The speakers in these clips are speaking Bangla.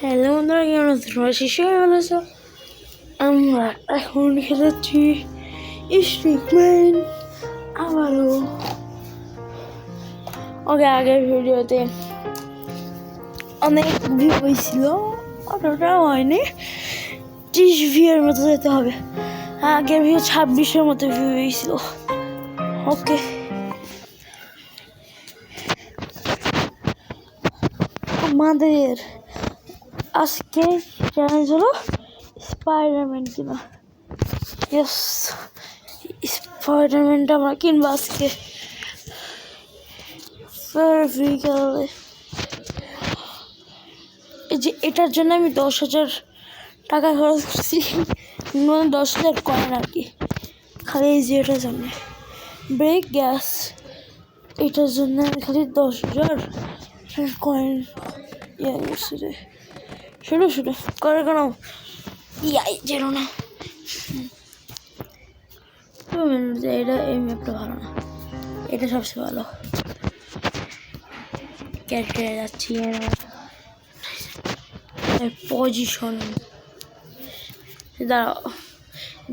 হ্যালো বন্ধুরা, কেমন আছো? তোমরা শিশু হয়ে বলেছ। আমরা এখন খেলেছি স্টিকম্যান আবারও। ওকে, আগের ভিডিওতে অনেক ভিউ হয়েছিল, অতটা হয়নি। 30 ভিউর মতো যেতে হবে। আগের ভিউ 26-এর মতো ভিউ হয়েছিল। ওকে, আমাদের আজকে চ্যালেঞ্জ হলো স্পাইডারম্যান কিনা। ইয়েস, স্পাইডারম্যানটা আমরা কিনবো আজকে বিকালে। এই যে এটার জন্য আমি 10,000 টাকা খরচ করছি, 10,000 কয়েন আর কি, খালি এই যে এটার জন্য। ব্রেক গ্যাস, এটার জন্য আমি খালি 10,000 কয়েন ইয়ে করছি রে। শুরু করে কোনো ইয়াই যেন না। এটা এই ম্যাপটা ভালো না, এটা সবচেয়ে ভালো। ক্যারেক্টারে যাচ্ছি পজিশন। দাঁড়াও,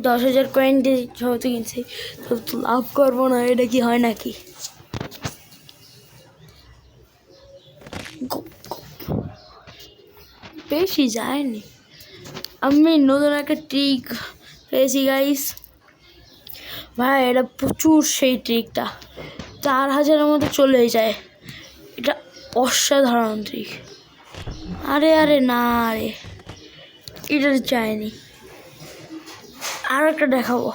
10,000 কয়েন দিয়ে যেহেতু কিনছি তো লাভ করবো না, এটা কি হয় নাকি? বেশি যায়নি। আমি নতুন একটা ট্রিক পেয়েছি গাইস ভাই, এটা প্রচুর সেই ট্রিকটা 4,000-এর মতো চলে যায়। এটা অসাধারণ ট্রিক। আরে না রে, এটা চাইনি। আর একটা দেখাবো,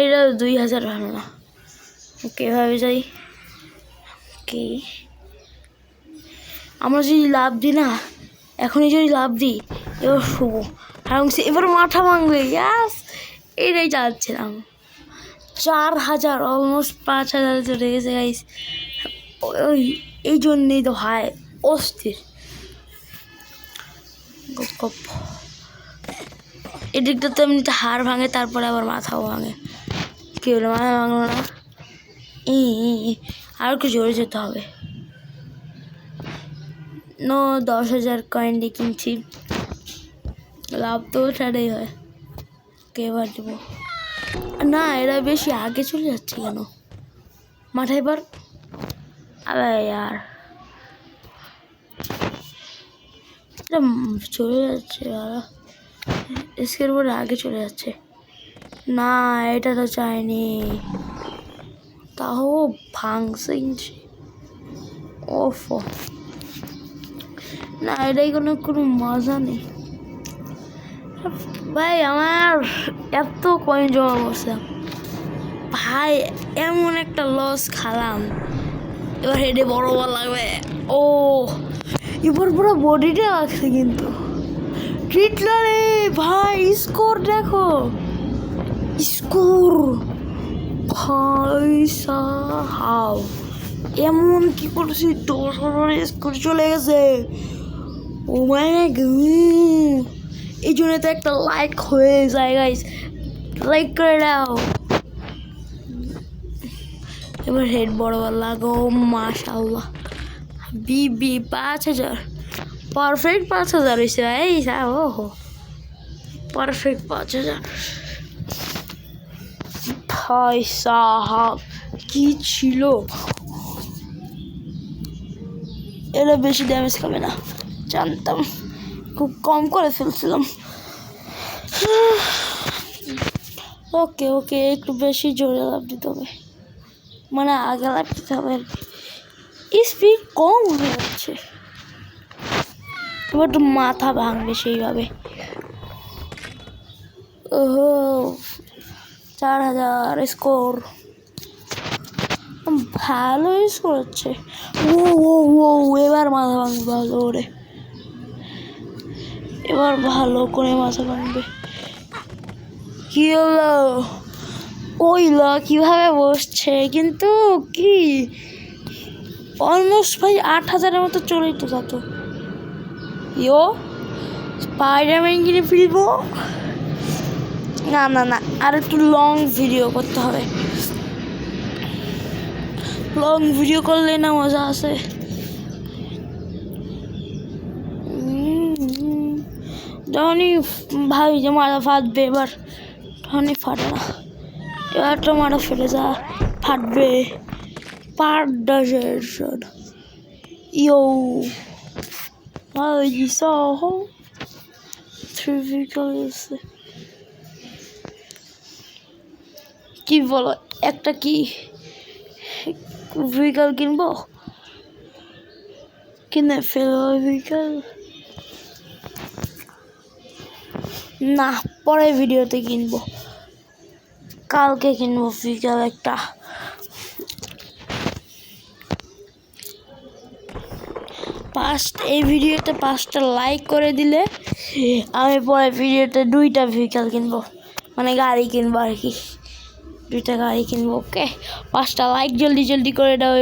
এটা 2,000 ভালো না। ওকে, এভাবে যাই। ওকে, আমরা যদি লাভ দিই না, এখনই যদি লাভ দিই এবার শুভ এবার মাথা ভাঙবে। ইয়াস, এটাই চাচ্ছিলাম। 4,000, অলমোস্ট 5,000 চলে গেছে গাইস। ওই এই জন্যেই তো হয় অস্থির। এদিকটাতে এমনিতে হাড় ভাঙে, তারপরে আবার মাথাও ভাঙে। কি হলো, মাথা ভাঙলো না? আর একটু জোরে যেতে হবে। 10,000 কয়েন দিয়ে কিনছি, লাভ তো ওটাই হয়। কে এবার দেবো না, এরা বেশি আগে চলে যাচ্ছে কেন মাথায় এবার? আরে यार, এটা চলে যাচ্ছে আর এসকের উপরে আগে চলে যাচ্ছে। না, এটা তো চাইনি, তাও ভাঙছে। ওফ, না এটাই কোনো মজা নেই ভাই। আমার এত কয়েন জমা করছে ভাই, এমন একটা লস খালাম। এবার হেডে বড় বল লাগবে। ও, এবার পুরো বডিটা লাগছে কিন্তু ট্রিটলারে ভাই। স্কোর দেখো, স্কোর ভাই সাহাব, এমন কি করছি, 10,000 স্কোর চলে গেছে। ও মাই গড, এই জন্য তো একটা লাইক হয়ে যায় গাইস, লাইক করে দাও। এবার হেড বরাবর লাগো, মাশাআল্লাহ। 5,000, পারফেক্ট 5,000 হয়েছে ভাই। ওহো, পারফেক্ট 5,000 ভাই সাহাব, কি ছিল। এরা বেশি ড্যামেজ খাবে না, জানতাম। খুব কম করে ফেলছিলাম। ওকে, একটু বেশি জোরে লাভ দিতে হবে, মানে আগে লাভ দিতে হবে আর কি। স্পিড কম হয়ে যাচ্ছে, এবার তো মাথা ভাঙবে সেইভাবে। ওহো, 4,000 স্কোর, ভালো স্কোর হচ্ছে। ও এবার মাথা ভাঙবে ভালো করে, এবার ভালো করে মাথা ভাঙবে। কি হলো, ওইলো কিভাবে বসছে কিন্তু, কি অলমোস্ট ভাই 8,000-এর মতো চলেই তো যাতো। ইয়ো, স্পাইডারম্যান কিনে ফেলবো। না, আর একটু লং ভিডিও করতে হবে। লং ভিডিও করলে না মজা আছে। যখনই ভাবি যে মারা ফাটবে এবার তখনই ফাটে না। এবার তো মারা ফেলে যা ফাটবে পারডাশের ইয়ো ভাই সহ কি বলো একটা কি ভেহিকল কিনবো কিনে ফেলবো ভেহিকল না পরে ভিডিওতে কিনবো কালকে কিনবো ভেহিকল একটা এই ভিডিওতে 5টা লাইক করে দিলে আমি পরে ভিডিওতে 2টা ভেহিকল কিনবো মানে গাড়ি কিনবো আর কি 2টা গাড়ি কিনবো ওকে 5টা লাইক জলদি জলদি করে দাও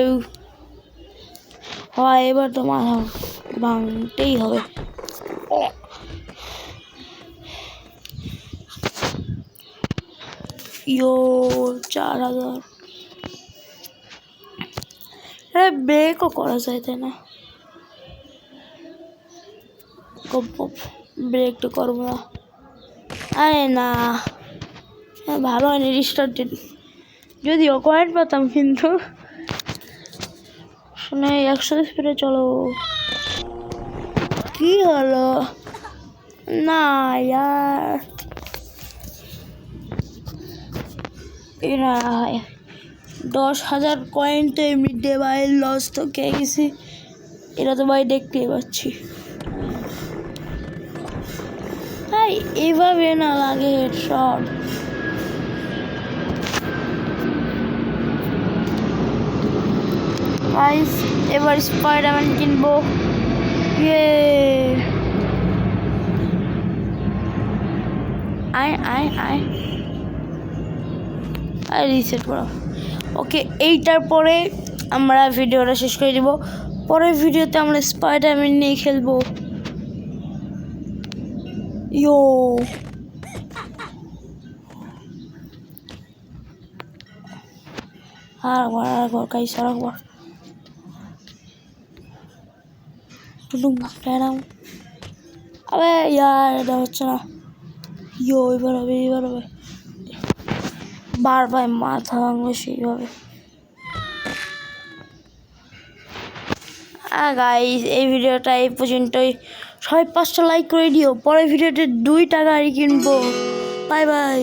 হয় এবার তো মাথা ভাঙতেই হবে ইয়ো 4000 ব্রেকও করা যায় তাই না ব্রেক তো করবো না আরে না ভালো হয়নি রিস্টার্টেড যদিও কয়েন পেতাম কিন্তু শুনে 100 স্পিডে চলো কি হলো না यार এরা 10,000 কয়েন তো এমনিতে ভাই লস তো খেয়ে গেছি এটা তো ভাই দেখতেই পাচ্ছি ভাই এভাবে না লাগে হেডশট গাইস এবার স্পাইডারম্যান কিনবো ইয়ে আয় রিসেট করো ওকে এইটার পরে আমরা ভিডিওটা শেষ করে দিব পরের ভিডিওতে আমরা স্পাইডারম্যান নিয়ে খেলবো ইয়ো আর গাইস আরেকবার আবে यार এটা হচ্ছে না ইয়ো এবার হবে বারবার মাথা ভাঙবে সেইভাবে গাইস এই ভিডিওটা এই পর্যন্তই সবাই 5টা লাইক করে দিও পরের ভিডিওতে 2টা গাড়ি কিনবো বাই বাই